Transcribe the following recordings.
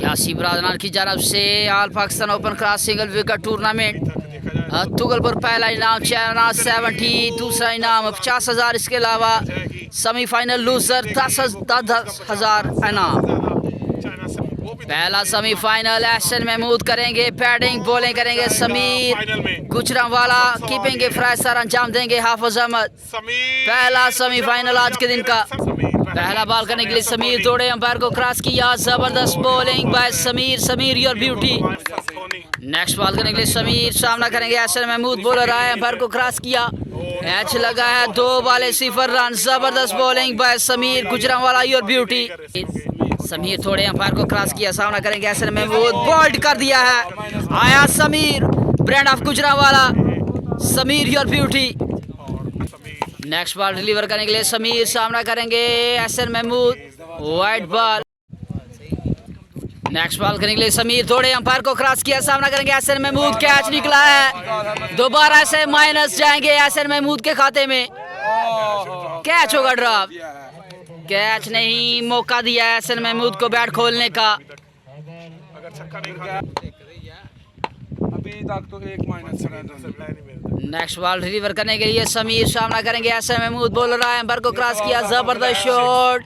यासी ब्रादरान की जानब से all Pakistan open cross single wicket tournament Tugalpur पहला इनाम 70, दूसरा इनाम 50,000। इसके अलावा सेमीफाइनल लूजर 10,000 इनाम। पहला सेमीफाइनल एहसन महमूद करेंगे बैटिंग, बॉलिंग करेंगे समीर गुजरांवाला, कीपिंग के फ्राइज सर अंजाम देंगे हाफिज अहमद। पहला सेमीफाइनल आज के दिन का। पहला बॉल करने के लिए समीर दौड़े, अंपायर को क्रॉस किया, जबरदस्त bowling bye Sameer your beauty. Next ball करने के लिए समीर सामना करेंगे एहसन महमूद, बॉलर आए, अंपायर को क्रॉस किया, एच लगा है, 2 बॉले 0 रन। जबरदस्त bowling bye Sameer Gujranwala your beauty. Sameer थोड़े, अंपायर को क्रॉस किया, सामना करेंगे एहसन महमूद, बोल्ड कर दिया है, आया Sameer brand of Gujranwala, Sameer your beauty. Next ball deliver करने के लिए समीर सामना करेंगे Ehsan Mahmood, wide ball. Next ball करने के लिए समीर थोड़े, अंपायर को क्रॉस किया, सामना करेंगे एहसन महमूद, कैच निकला है, दोबारा से माइनस जाएंगे एहसन महमूद के खाते में, कैच होगा ड्रॉप, कैच नहीं, मौका दिया एहसन महमूद को बैट खोलने का। अभी तक तो 1 माइनस। नेक्स्ट बॉल डिलीवर करने के लिए समीर सामना करेंगे एहसन महमूद, बॉलर आए, अंपायर को क्रॉस किया, जबरदस्त शॉट,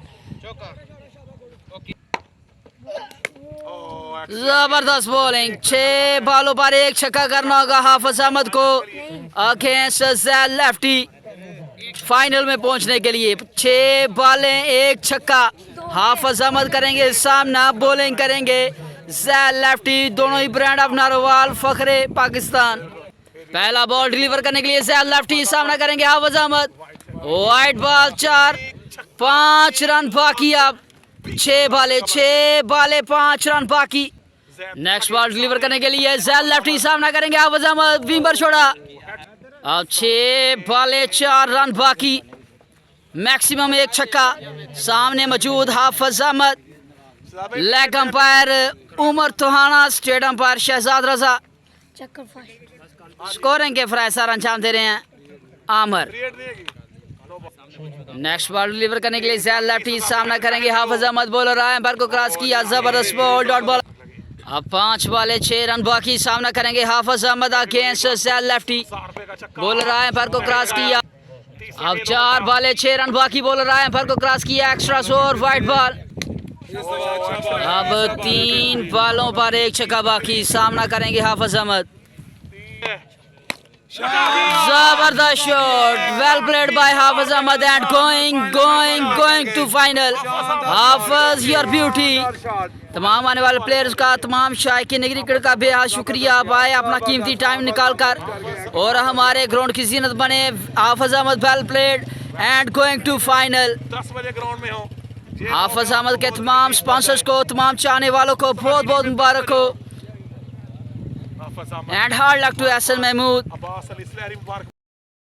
जबरदस्त बॉलिंग, 6 बॉलों पर 1 छक्का करना होगा हाफिज अहमद को अगेंस्ट ज़ैल लेफ्टी फाइनल में पहुंचने के लिए। 6 बॉलें 1 छक्का, हाफिज अहमद करेंगे सामना, बॉलिंग करेंगे ज़ैल लेफ्टी, दोनों ही ब्रांड ऑफ नारोवाल फखरे पाकिस्तान। पहला बॉल डिलीवर करने के लिए ज़ैल लेफ्टी सामना करेंगे Hafiz Ahmad, wide ball, 4-5 run बाकी, अब 6 बॉले 5 रन बाकी। नेक्स्ट बॉल डिलीवर करने के लिए ज़ैल लेफ्टी सामना करेंगे हाफिज अहमद, विंबर छोड़ा, अब 6 बॉले 4 रन बाकी, मैक्सिमम 1 छक्का। सामने मौजूद Hafiz Ahmed, leg umpire Umar Tohana, state umpire Shahzad Raza, scoring के फ्राइजर अंजाम दे रहे हैं आमर। नेक्स्ट बॉल डिलीवर करने के लिए ज़ैल लेफ्टी सामना करेंगे हाफिज अहमद, बॉलर आए, अंपायर को क्रॉस किया, जबरदस्त बॉल, डॉट बॉल। अब 5 बॉले 6 रन बाकी, सामना करेंगे हाफिज अहमद अगेंस्ट ज़ैल लेफ्टी, बॉलर आए, अंपायर को क्रॉस किया, अब 4 बॉले 6 रन बाकी, बॉलर आए, अंपायर को क्रॉस किया, एक्स्ट्रा स्कोर, वाइड बॉल। अब 3 बॉलों पर 1 छक्का बाकी, सामना करेंगे हाफिज अहमद, जबरदस्त shot, well played by Hafiz Ahmed and going to final, Hafiz your beauty. तमाम आने वाले प्लेयर्स का, तमाम शायकीन क्रिकेट का बेहद शुक्रिया भाई, अपना कीमती टाइम निकाल कर और हमारे ग्राउंड की जीनत बने। Hafiz Ahmed well played and going to final. 10 बजे ग्राउंड में हो। हाफिज अहमद के तमाम स्पॉन्सर्स को, तमाम चाहने वालों को बहुत बहुत मुबारक हो and hard luck to Ehsan Mahmood.